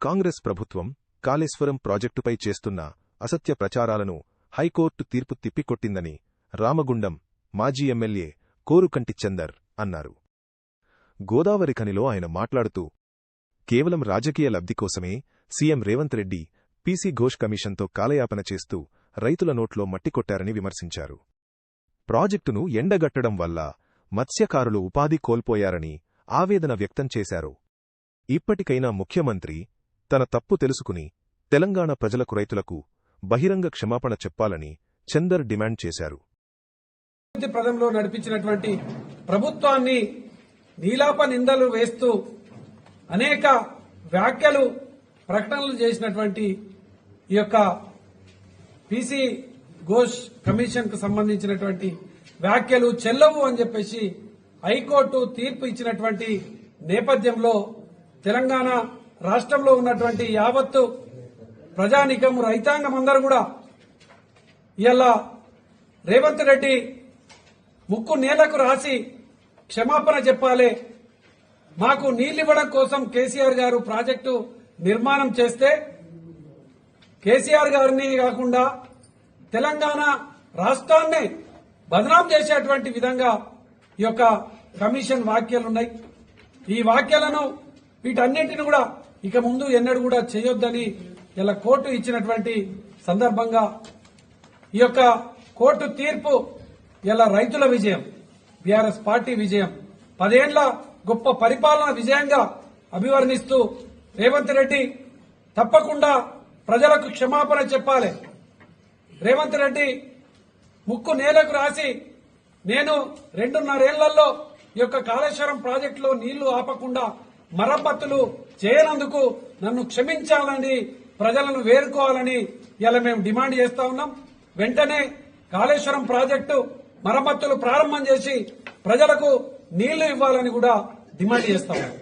కాంగ్రెస్ ప్రభుత్వం కాళేశ్వరం ప్రాజెక్టుపై చేస్తున్న అసత్య ప్రచారాలను హైకోర్టు తీర్పు తిప్పికొట్టిందని రామగుండం మాజీ ఎమ్మెల్యే కోరుకంటి చందర్ అన్నారు. గోదావరి ఖనిలో ఆయన మాట్లాడుతూ, కేవలం రాజకీయ లబ్ధి కోసమే సీఎం రేవంత్ రెడ్డి పీసీ ఘోష్ కమిషన్తో కాలయాపన చేస్తూ రైతుల నోట్లో మట్టికొట్టారని విమర్శించారు. ప్రాజెక్టును ఎండగట్టడం వల్ల మత్స్యకారులు ఉపాధి కోల్పోయారని ఆవేదన వ్యక్తం చేశారు. ఇప్పటికైనా ముఖ్యమంత్రి తన తప్పు తెలుసుకుని తెలంగాణ ప్రజలకు రైతులకు బహిరంగ క్షమాపణ చెప్పాలని చందర్ డిమాండ్ చేశారు. ప్రజల్లో నడిపించినటువంటి ప్రభుత్వాన్ని నీలాప నిందలు వేస్తూ అనేక వ్యాఖ్యలు ప్రకటనలు చేసినటువంటి ఈ యొక్క పీసీ ఘోష్ కమిషన్ కు సంబంధించినటువంటి వ్యాఖ్యలు చెల్లవు అని చెప్పేసి హైకోర్టు తీర్పు ఇచ్చినటువంటి నేపథ్యంలో తెలంగాణ రాష్ట్రంలో ఉన్నటువంటి యావత్తు ప్రజానికం రైతాంగం అందరూ కూడా ఇలా రేవంత్ రెడ్డి ముక్కు నేలకు రాసి క్షమాపణ చెప్పాలి. మాకు నీళ్లివ్వడం కోసం కేసీఆర్ గారు ప్రాజెక్టు నిర్మాణం చేస్తే కేసీఆర్ గారిని కాకుండా తెలంగాణ రాష్ట్రాన్ని బదనాం చేసేటువంటి విధంగా ఈ యొక్క కమిషన్ వ్యాఖ్యలున్నాయి. ఈ వ్యాఖ్యలను వీటన్నింటిని కూడా ఇక ముందు ఎన్నడూ కూడా చేయొద్దని ఇలా కోర్టు ఇచ్చినటువంటి సందర్భంగా ఈ యొక్క కోర్టు తీర్పు ఇలా రైతుల విజయం, బీఆర్ఎస్ పార్టీ విజయం, 10 ఏళ్ల గొప్ప పరిపాలన విజయంగా అభివర్ణిస్తూ రేవంత్ రెడ్డి తప్పకుండా ప్రజలకు క్షమాపణ చెప్పాలి. రేవంత్ రెడ్డి ముక్కు నేలకు రాసి నేను 2.5 ఏళ్లలో ఈ యొక్క కాళేశ్వరం ప్రాజెక్టులో నీళ్లు ఆపకుండా మరమ్మతులు చేయనందుకు నన్ను క్షమించాలని ప్రజలను వేరుకోవాలని ఇలా మేము డిమాండ్ చేస్తా ఉన్నాం. వెంటనే కాళేశ్వరం ప్రాజెక్టు మరమ్మతులు ప్రారంభం చేసి ప్రజలకు నీళ్లు ఇవ్వాలని కూడా డిమాండ్ చేస్తా ఉన్నాం.